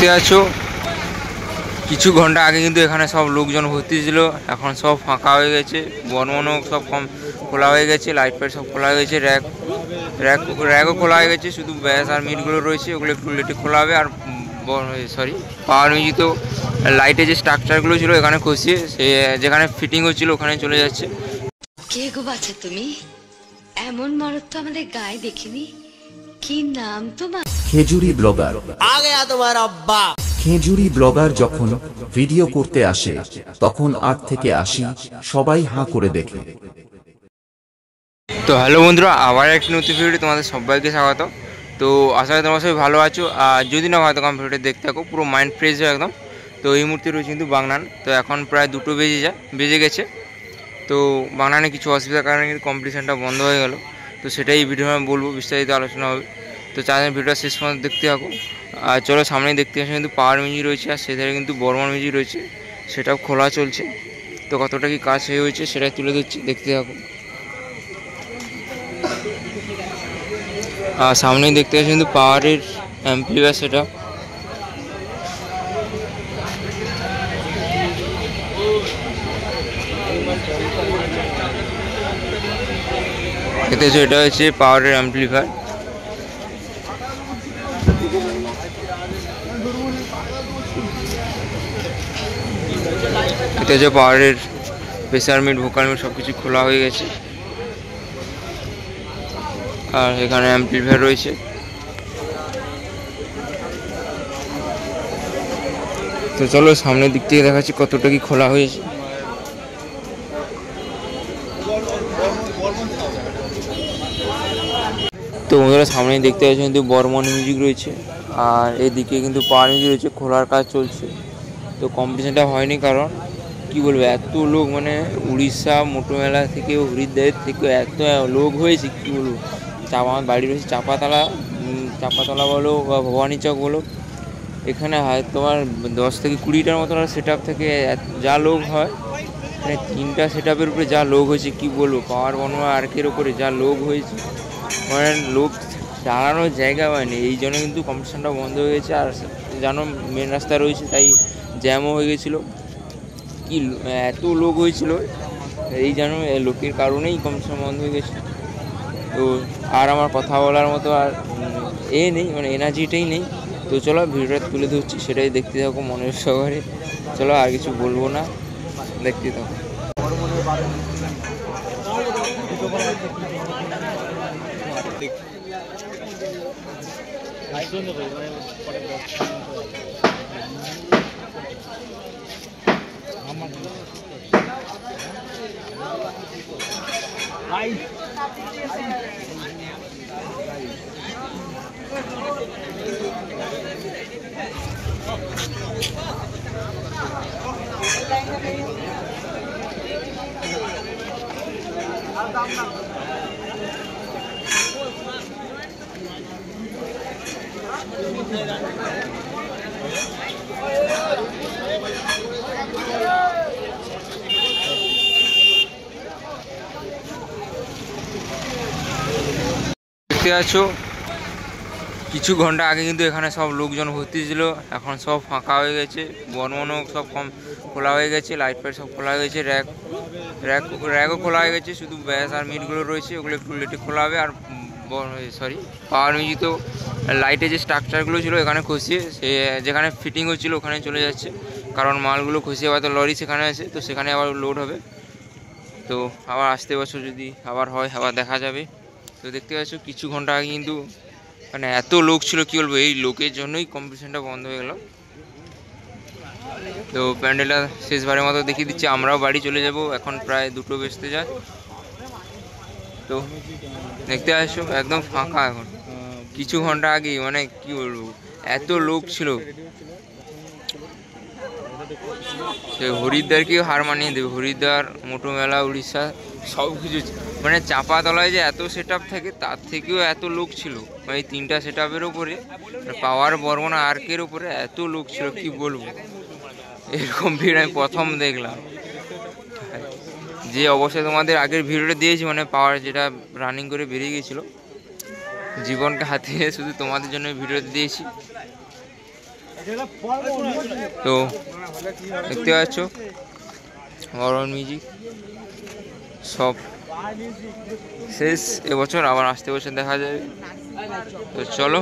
দেখতে পাচ্ছ কিছু ঘন্টা আগে কিন্তু এখানে সব লোকজন ভর্তি ছিল, এখন সব ফাঁকা হয়ে গেছে। বর্মনও সব কম খোলা হয়ে গেছে, লাইট ফাইট সব খোলা হয়ে গেছে, র্যাকও খোলা হয়ে গেছে, শুধু ব্যাস আর মিটগুলো রয়েছে, ওগুলো একটু লেটে খোলা হবে। আর পাওয়ার মিউজিক তো লাইটের যে স্ট্রাকচারগুলো ছিল এখানে খসিয়ে সে যেখানে ফিটিং হচ্ছিল ওখানে চলে যাচ্ছে। কে গো বাছা তুমি? এমন মরদ তো আমাদের গায়ে দেখিনি। কি নাম তোমার? খেজুরি ব্লগার। आ गया तुम्हारा अब्बा। খেজুরি ব্লগার যখন ভিডিও করতে আসে তখন 8 থেকে 80 সবাই হাঁ করে দেখে। তো হ্যালো বন্ধুরা, আবার একটি নতুন ভিডিও তোমাদের সবাইকে স্বাগত। তো আশা করি তোমরা সবাই ভালো আছো। আর যদি না হয় তখন ভিডিওটা দেখতে থাকো, পুরো মাইন্ড ফ্রেশ হয় একদম। তো এই মুহূর্তে রয়েছে কিন্তু বাগনান। তো এখন প্রায় 2টো বেজে গেছে। তো বাগনানে কিছু অসুবিধার কারণে কিন্তু কম্পিটিশানটা বন্ধ হয়ে গেল। তো সেটাই ভিডিও আমি বলবো, বিস্তারিত আলোচনা হবে। তো চাইলে ভিডিওটা শেষ পর্যন্ত দেখতে থাকো। আর চলো সামনেই দেখতে আসে কিন্তু পাওয়ার মিউজিক রয়েছে, আর সেধারে কিন্তু বর্মন মিউজিক রয়েছে, সেটাও খোলা চলছে। তো কতটা কি কাজ হয়েছে সেটাই তুলে ধরছি, দেখতে থাকো। আর সামনেই দেখতে পাচ্ছি কিন্তু পাওয়ারের অ্যাম্পলিফায়ার, সেটা দেখতে পাচ্ছি, এটা হচ্ছে পাওয়ারের অ্যাম্পলিফায়ার। এটা হচ্ছে পাওয়ারের প্রেসার মিট, ভোকাল মিট সব কিছু খোলা হয়ে গেছে। আর এখানে অ্যাম্পলিফায়ার রয়েছে। তো চলো সামনের দিক থেকে দেখাচ্ছি কতটা কি খোলা হয়েছে। তো বন্ধুরা সামনেই দেখতে পাচ্ছি কিন্তু বর্মন মিউজিক রয়েছে, আর এদিকে কিন্তু পাওয়ার মিউজিক রয়েছে, খোলার কাজ চলছে। তো কম্পিটিশানটা হয়নি কারণ কি বলবো, এত লোক, মানে উড়িষ্যা মোটরমেলা থেকে হরিদ্বারের থেকে এত লোক হয়েছে কি বলবো। আমার বাড়ি রয়েছে চাপাতলা বলো বা ভবানী চক বলো, এখানে তোমার 10 থেকে 20টার মতো সেট আপ থেকে যা লোক হয়, মানে 3টা সেট আপের উপরে যা লোক হয়েছে কি বলবো। পাওয়ার বর্মন আর্কের ওপরে যা লোক হয়েছে, মানে লোক দাঁড়ানোর জায়গা হয়নি, এই জন্য কিন্তু কম্পিটিশানটা বন্ধ হয়ে গেছে। আর জানো মেন রাস্তা রয়েছে, তাই জ্যামও হয়ে গেছিলো। কি এত লোক হয়েছিল, এই জানো লোকের কারণেই কম্পিটিশান বন্ধ হয়ে গেছে। তো আর আমার কথা বলার মতো আর নেই, মানে এনার্জিটাই নেই। তো চলো ভিডিওটা তুলে ধরছি, সেটাই দেখতে থাকো মনের সহকারে। চলো আর কিছু বলবো না, দেখতে থাকো। দেখতে পাচ্ছ কিছু ঘন্টা আগে কিন্তু এখানে সব লোকজন ভর্তি ছিল, এখন সব ফাঁকা হয়ে গেছে। বর্মনও সব কম খোলা হয়ে গেছে, লাইট ফাইট সব খোলা হয়ে গেছে, র্যাকও খোলা হয়ে গেছে, শুধু ব্যাস আর মিটগুলো রয়েছে, ওগুলো একটু লেটে খোলা হবে। আর পাওয়ার মিউজিক তো লাইটের যে স্ট্রাকচারগুলো ছিল এখানে খসিয়ে সে যেখানে ফিটিং হচ্ছিল ওখানে চলে যাচ্ছে, কারণ মালগুলো খসিয়ে আবার তো লরি সেখানে আছে, তো সেখানে আবার লোড হবে। তো আবার আসতে বছর যদি আবার হয় আবার দেখা যাবে। তো দেখতে পাচ্ছ কিছু ঘন্টা আগে কিন্তু মানে এত লোক ছিল কি বলবো, এই লোকের জন্যই কম্পিটিশানটা বন্ধ হয়ে গেল। তো প্যান্ডেলটা শেষবারের মতো দেখিয়ে দিচ্ছি, আমরাও বাড়ি চলে যাব, এখন প্রায় 2টো বেজতে যায়। তো দেখতে আসছো একদম ফাঁকা এখন, কিছু ঘন্টা আগেই মানে কি বলবো এত লোক ছিল, সে হরিদ্বারকেও হার মানিয়ে দেবে। হরিদ্বার মোটরমেলা উড়িষ্যা সব কিছু, মানে চাপাতলায় যে এত সেট আপ থাকে তার থেকেও এত লোক ছিল, মানে এই 3টা সেট আপের ওপরে পাওয়ার বর্মন আর্কের ওপরে এত লোক ছিল কি বলবো। এরকম ভিড় আমি প্রথম দেখলাম। যে অবশ্যই তোমাদের আগের ভিডিওটা দিয়েছি, মানে পাওয়ার যেটা রানিং করে বেরিয়ে গেছিলো, জীবনকে হাতে নিয়ে শুধু তোমাদের জন্য ভিডিওটা দিয়েছি। তো দেখতে পাচ্ছ বর্মন মিউজিক সব শেষ, এবছর আবার আসতে বছর দেখা যাবে। তো চলো